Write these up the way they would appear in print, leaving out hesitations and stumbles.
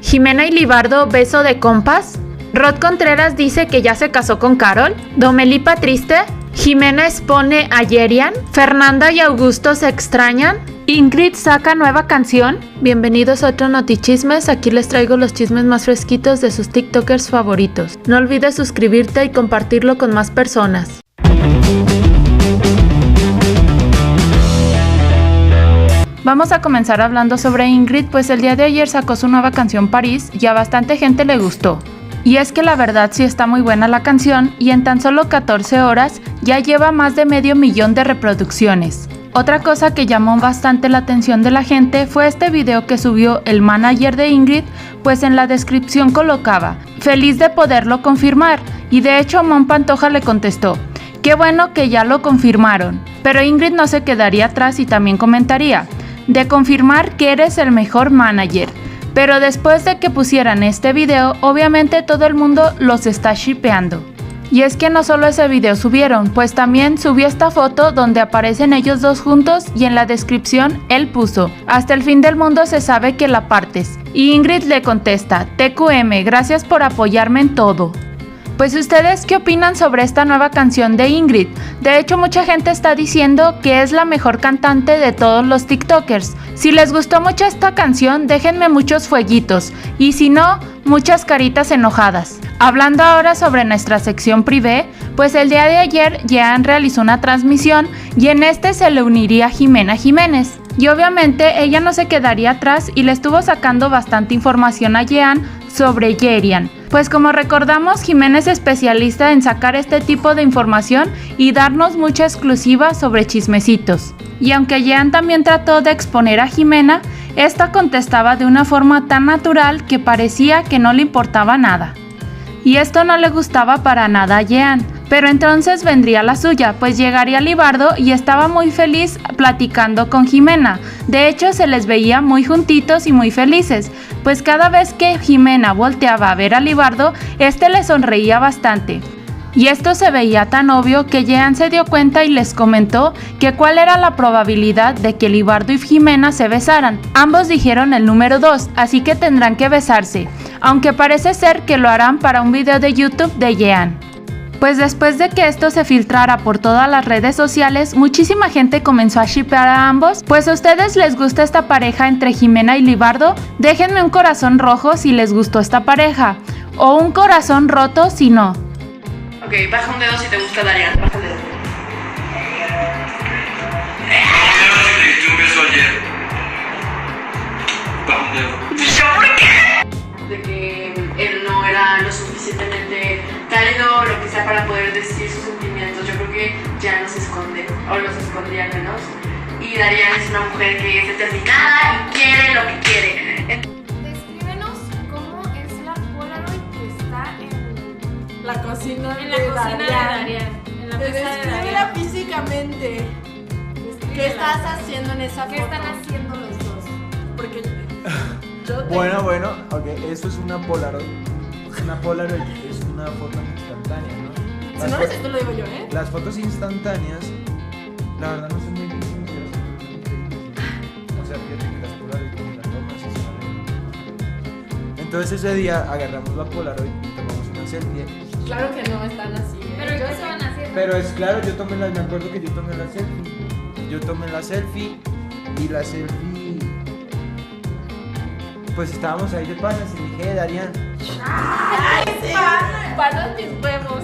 Jimena y Libardo, beso de compas. Rod Contreras dice que ya se casó con Carol. Domelipa triste. Jimena expone a Yerian. Fernanda y Augusto se extrañan. Ingrid saca nueva canción. Bienvenidos a otro Notichismes. Aquí les traigo los chismes más fresquitos de sus TikTokers favoritos. No olvides suscribirte y compartirlo con más personas. Vamos a comenzar hablando sobre Ingrid, pues el día de ayer sacó su nueva canción París y a bastante gente le gustó. Y es que la verdad sí está muy buena la canción y en tan solo 14 horas ya lleva más de 500,000 de reproducciones. Otra cosa que llamó bastante la atención de la gente fue este video que subió el manager de Ingrid, pues en la descripción colocaba "feliz de poderlo confirmar", y de hecho Mon Pantoja le contestó "qué bueno que ya lo confirmaron", pero Ingrid no se quedaría atrás y también comentaría "de confirmar que eres el mejor manager". Pero después de que pusieran este video, obviamente todo el mundo los está shippeando. Y es que no solo ese video subieron, pues también subió esta foto donde aparecen ellos dos juntos y en la descripción él puso "hasta el fin del mundo se sabe que la partes". Y Ingrid le contesta "TQM, gracias por apoyarme en todo". Pues ustedes, ¿qué opinan sobre esta nueva canción de Ingrid? De hecho, mucha gente está diciendo que es la mejor cantante de todos los TikTokers. Si les gustó mucho esta canción, déjenme muchos fueguitos, y si no, muchas caritas enojadas. Hablando ahora sobre nuestra sección privé, pues el día de ayer Jean realizó una transmisión y en este se le uniría Jimena Jiménez. Y obviamente ella no se quedaría atrás y le estuvo sacando bastante información a Jean sobre Yerian. Pues como recordamos, Jimena es especialista en sacar este tipo de información y darnos mucha exclusiva sobre chismecitos. Y aunque Jean también trató de exponer a Jimena, esta contestaba de una forma tan natural que parecía que no le importaba nada. Y esto no le gustaba para nada a Jean. Pero entonces vendría la suya, pues llegaría Libardo y estaba muy feliz platicando con Jimena. De hecho, se les veía muy juntitos y muy felices, pues cada vez que Jimena volteaba a ver a Libardo, este le sonreía bastante. Y esto se veía tan obvio que Jean se dio cuenta y les comentó que cuál era la probabilidad de que Libardo y Jimena se besaran. Ambos dijeron el número 2, así que tendrán que besarse, aunque parece ser que lo harán para un video de YouTube de Jean. Pues después de que esto se filtrara por todas las redes sociales, muchísima gente comenzó a shippear a ambos. Pues a ustedes les gusta esta pareja entre Jimena y Libardo, déjenme un corazón rojo si les gustó esta pareja, o un corazón roto si no. Ok, baja un dedo si te gusta Darian, baja un dedo. Te di un beso ayer. Baja un dedo. ¿Yo por qué? De que él no era lo suficientemente cálido o lo que sea para poder decir sus sentimientos. Yo creo que ya no se esconde, o los escondía al menos. Y Darian es una mujer que es determinada y quiere lo que quiere. Descríbenos cómo es la Polaroid que está en la cocina la cocina de Darian, en la mesa de Descríbela Darian. físicamente. ¿Qué estás haciendo en esa ¿Qué foto? están haciendo los dos? Porque yo Bueno, ok, eso es una Polaroid. Una Polaroid es una foto instantánea, ¿no? Si no ves esto lo digo yo, ¿eh? Las fotos instantáneas, la verdad no son muy difíciles. O sea, fíjate que las Polaroid con las tomas y salen. Entonces ese día agarramos la Polaroid y tomamos una selfie. Claro que no están así, ¿eh? Pero Yo ¿qué sé. se van a hacer? Pero es claro, me acuerdo que yo tomé la selfie. Yo tomé la selfie y la selfie. Pues estábamos ahí de panas y dije, Darian, ¡Ay, sí! Panas mis huevos.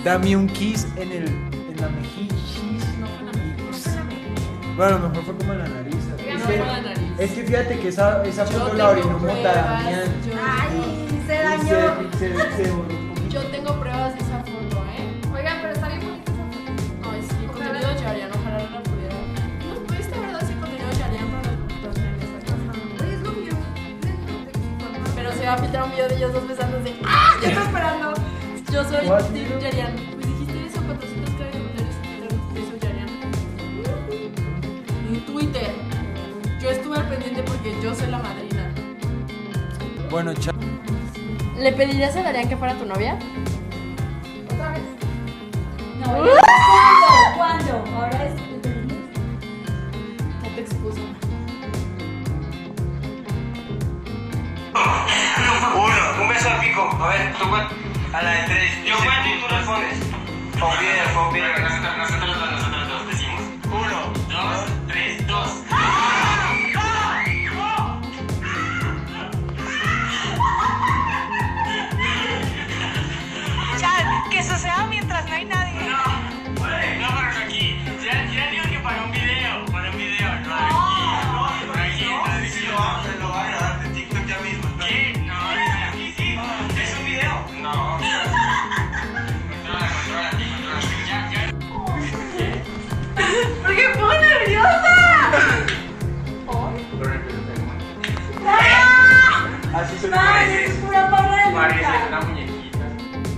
dame un kiss en la mejilla. No fue la mejor. Bueno, a lo mejor fue como en la nariz. No fue la nariz. Es que fíjate que esa Yo foto la tengo orinó pruebas, Damián. Ay, se Y dañó. se borró un poquito. Yo tengo pruebas de esa foto, ¿eh? Oigan, pero está bien bonita esa foto. Ay, sí, contenido de Yarian, ojalá no la pudiera. No, pues la verdad sí, contenido de Yarian para las nenes acá. Oye, es lo que yo Pero se va a filtrar un video de ellos dos besándose. ¡Ah! Yo estoy esperando. Yo soy ¿Cuál Team video? Yarian. Pues dijiste eso, 400 caras de comentarios en Twitter. Yo soy Yarian. En Twitter. Yo estuve al pendiente porque yo soy la madrina. Bueno, ¿Le pedirías a Darian que fuera tu novia? ¿Otra vez? No, ¿cuándo? Ahora es. Ya te expuso. A ver, tú cuánto. A la de 3. Yo cuento y tú respondes. Con video. Nosotros dos decimos. 1, 2, 3, 2. Chat, que suceda mientras no hay nadie. No, pero aquí. Ya digo que para un video, no aquí. Se lo va a grabar de TikTok ya mismo. ¿Qué? No, aquí sí. ¿Es un video? No. Controla, ya. ¿Por qué me pongo nerviosa? Así se Es pura parece parece. una muñequita.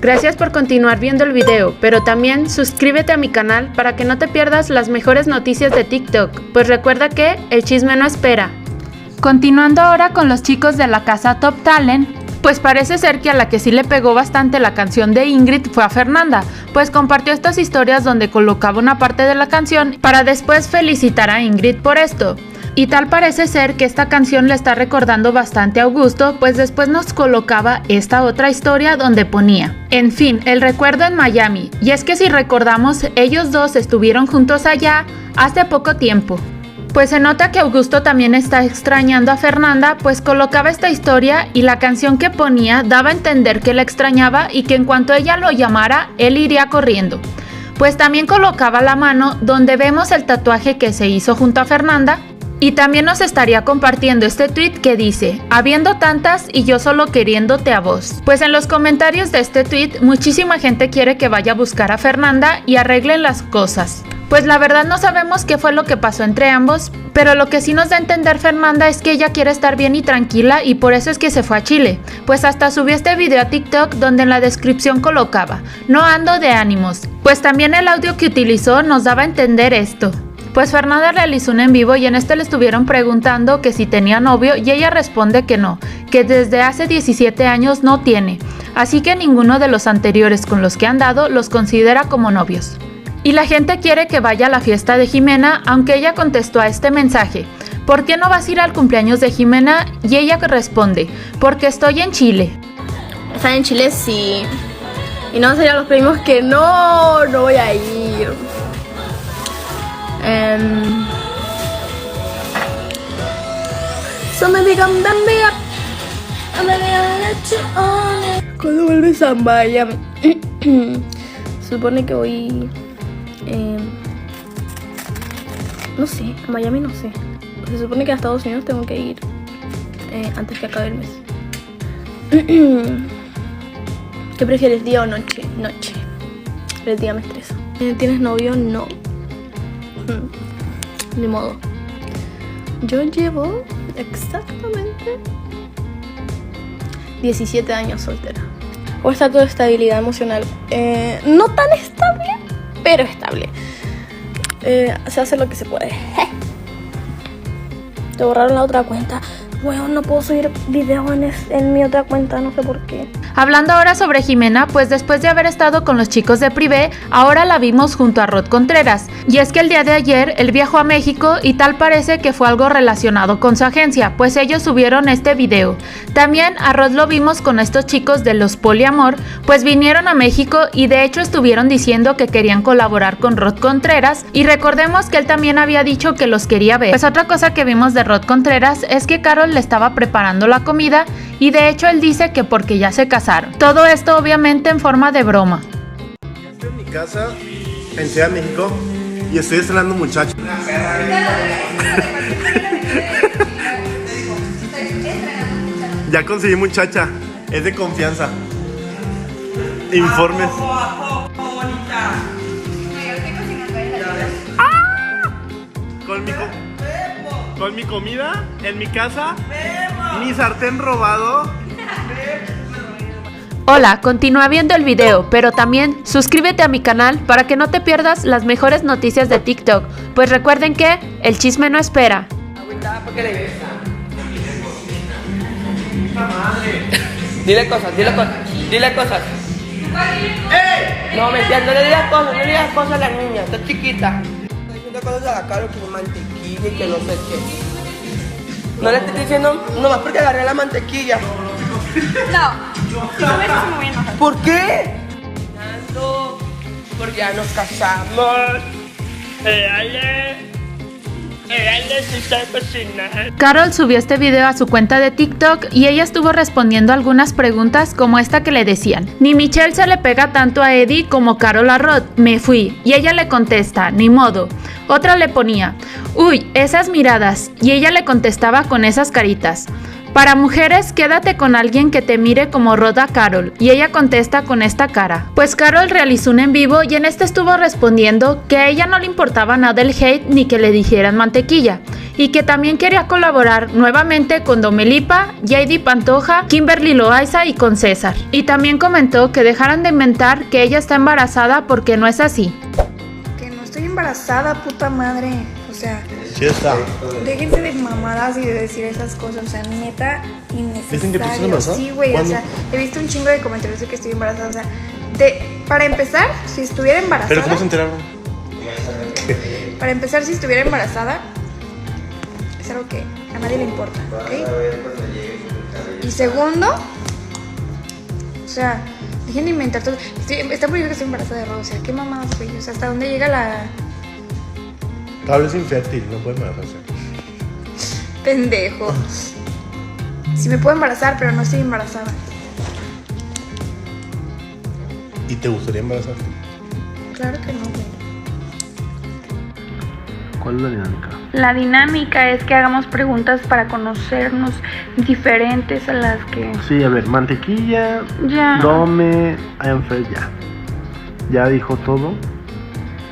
Gracias por continuar viendo el video, pero también suscríbete a mi canal para que no te pierdas las mejores noticias de TikTok, pues recuerda que el chisme no espera. Continuando ahora con los chicos de la casa Top Talent, pues parece ser que a la que sí le pegó bastante la canción de Ingrid fue a Fernanda, pues compartió estas historias donde colocaba una parte de la canción para después felicitar a Ingrid por esto. Y tal parece ser que esta canción le está recordando bastante a Augusto, pues después nos colocaba esta otra historia donde ponía: en fin, el recuerdo en Miami. Y es que si recordamos, ellos dos estuvieron juntos allá hace poco tiempo. Pues se nota que Augusto también está extrañando a Fernanda, pues colocaba esta historia y la canción que ponía daba a entender que la extrañaba y que en cuanto ella lo llamara, él iría corriendo. Pues también colocaba la mano donde vemos el tatuaje que se hizo junto a Fernanda. Y también nos estaría compartiendo este tweet que dice: habiendo tantas y yo solo queriéndote a vos. Pues en los comentarios de este tweet muchísima gente quiere que vaya a buscar a Fernanda y arreglen las cosas. Pues la verdad no sabemos qué fue lo que pasó entre ambos, pero lo que sí nos da a entender Fernanda es que ella quiere estar bien y tranquila y por eso es que se fue a Chile. Pues hasta subió este video a TikTok donde en la descripción colocaba: no ando de ánimos. Pues también el audio que utilizó nos daba a entender esto. Pues Fernanda realizó un en vivo y en este le estuvieron preguntando que si tenía novio y ella responde que no, que desde hace 17 años no tiene, así que ninguno de los anteriores con los que han dado los considera como novios. Y la gente quiere que vaya a la fiesta de Jimena, aunque ella contestó a este mensaje: ¿por qué no vas a ir al cumpleaños de Jimena? Y ella responde: porque estoy en Chile. Están en Chile, sí. Y no serían los primos que no voy a ir. So maybe come down me up. Maybe I'll let you on it. ¿Cuándo vuelves a Miami? Supone que voy. No sé, a Miami no sé. Se supone que a Estados Unidos tengo que ir antes que acabe el mes. ¿Qué prefieres, día o noche? Noche. El día me estresa. ¿Tienes novio? No. Ni modo. Yo llevo exactamente 17 años soltera. O estado de estabilidad emocional. No tan estable, pero estable. Se hace lo que se puede. Te borraron la otra cuenta. Bueno, no puedo subir videos en mi otra cuenta, no sé por qué. Hablando ahora sobre Jimena, pues después de haber estado con los chicos de Privé, ahora la vimos junto a Rod Contreras. Y es que el día de ayer él viajó a México y tal parece que fue algo relacionado con su agencia, pues ellos subieron este video. También a Rod lo vimos con estos chicos de los Poliamor, pues vinieron a México y de hecho estuvieron diciendo que querían colaborar con Rod Contreras y recordemos que él también había dicho que los quería ver. Pues otra cosa que vimos de Rod Contreras es que Carol le estaba preparando la comida y de hecho él dice que porque ya se casaron. Todo esto obviamente en forma de broma. Estoy en mi casa en Ciudad de México y estoy estrenando un muchacho. Ya conseguí muchacha, es de confianza. Informes. Con mi comida en mi casa, mi sartén robado. Hola, continúa viendo el video, pero también suscríbete a mi canal para que no te pierdas las mejores noticias de TikTok, pues recuerden que el chisme no espera. Dile cosas. No, mentira, no le digas cosas a la niña, está chiquita. Estoy diciendo cosas a la cara que mantequilla y que no sé qué. No le estoy diciendo nomás porque agarré la mantequilla. No. Si no ves, me voy a enojar. ¿Por qué? Porque ya nos casamos. Carol subió este video a su cuenta de TikTok y ella estuvo respondiendo algunas preguntas como esta que le decían: ni Michelle se le pega tanto a Eddie como Carol a Rod, me fui. Y ella le contesta: ni modo. Otra le ponía: uy, esas miradas. Y ella le contestaba con esas caritas: para mujeres, quédate con alguien que te mire como Rod a Carol. Y ella contesta con esta cara. Pues Carol realizó un en vivo y en este estuvo respondiendo que a ella no le importaba nada el hate ni que le dijeran mantequilla. Y que también quería colaborar nuevamente con Domelipa, JD Pantoja, Kimberly Loaiza y con César. Y también comentó que dejaran de inventar que ella está embarazada porque no es así. Que no estoy embarazada, puta madre. O sea, Sí está. déjense de mamadas y de decir esas cosas. O sea, neta, innecesario. ¿Dicen que tú estás embarazada? Sí, güey. O ¿Cuándo? sea, he visto un chingo de comentarios de que estoy embarazada. O sea, para empezar, si estuviera embarazada. ¿Pero cómo se enteraron? Para empezar, si estuviera embarazada, es algo que a nadie le importa, ¿ok? Y segundo, o sea, dejen de inventar todo. Está muy bien que estoy embarazada de Rod. O sea, qué mamadas, güey. O sea, hasta dónde llega la. Pablo es infértil, no puede embarazarse. Pendejo. Sí me puedo embarazar, pero no estoy embarazada. ¿Y te gustaría embarazarte? Claro que no, güey. ¿Cuál es la dinámica? La dinámica es que hagamos preguntas para conocernos diferentes a las que... Sí, a ver, mantequilla, Ya. Dome, Fer, ya. Ya dijo todo.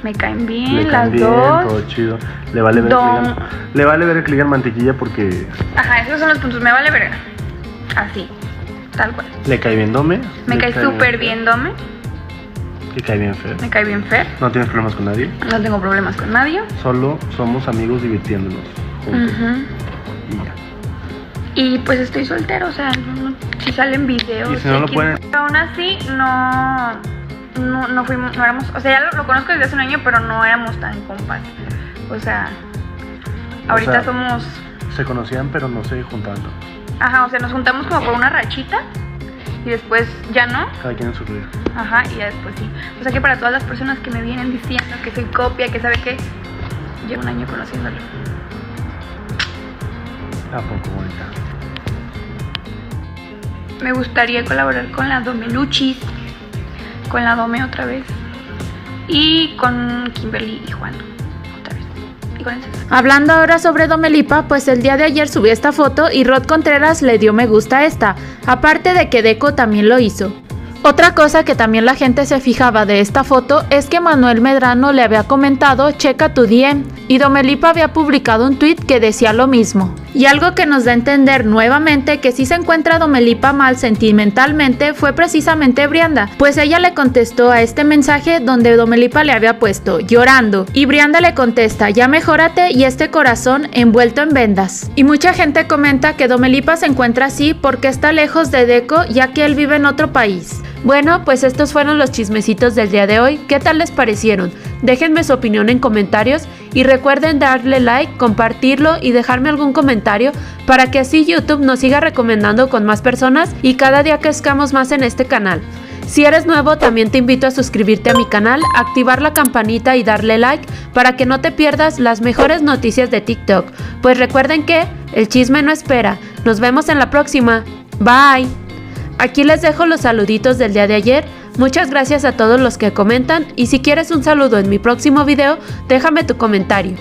Me caen Le bien caen las bien, dos. todo chido. Le vale ver que le digan mantequilla porque Ajá, esos son los puntos. Me vale verga. Así, tal cual. le cae bien Dome. Me le cae súper bien Dome. Le cae bien Fer. Me cae bien Fer. No tienes problemas con nadie. No tengo problemas con nadie. Solo somos amigos divirtiéndonos juntos. Ujú. Y ya. Y pues estoy soltero, o sea, si salen videos. Y si no lo X, pueden- Aún así, no fuimos, no éramos, o sea, ya lo conozco desde hace un año, pero no éramos tan compas. O sea, ahorita sea, somos, Se conocían pero no se juntaban. ajá, o sea, nos juntamos como por una rachita y después ya no, Cada quien en su vida. ajá, y ya después sí. O sea que para todas las personas que me vienen diciendo que soy copia, que sabe qué, llevo un año conociéndolo. ¿A poco, bonita? Me gustaría colaborar con la Domeluchis, con la Dome otra vez y con Kimberly y Juan otra vez. Y con el César. Hablando ahora sobre Domelipa, pues el día de ayer subió esta foto y Rod Contreras le dio me gusta a esta, aparte de que Deco también lo hizo. Otra cosa que también la gente se fijaba de esta foto es que Manuel Medrano le había comentado checa tu DM y Domelipa había publicado un tweet que decía lo mismo. Y algo que nos da a entender nuevamente que si se encuentra Domelipa mal sentimentalmente fue precisamente Brianda, pues ella le contestó a este mensaje donde Domelipa le había puesto llorando y Brianda le contesta ya mejórate y este corazón envuelto en vendas. Y mucha gente comenta que Domelipa se encuentra así porque está lejos de Deco ya que él vive en otro país. Bueno, pues estos fueron los chismecitos del día de hoy. ¿Qué tal les parecieron? Déjenme su opinión en comentarios y recuerden darle like, compartirlo y dejarme algún comentario para que así YouTube nos siga recomendando con más personas y cada día crezcamos más en este canal. Si eres nuevo, también te invito a suscribirte a mi canal, activar la campanita y darle like para que no te pierdas las mejores noticias de TikTok. Pues recuerden que el chisme no espera. Nos vemos en la próxima. Bye. Aquí les dejo los saluditos del día de ayer. Muchas gracias a todos los que comentan y si quieres un saludo en mi próximo video, déjame tu comentario.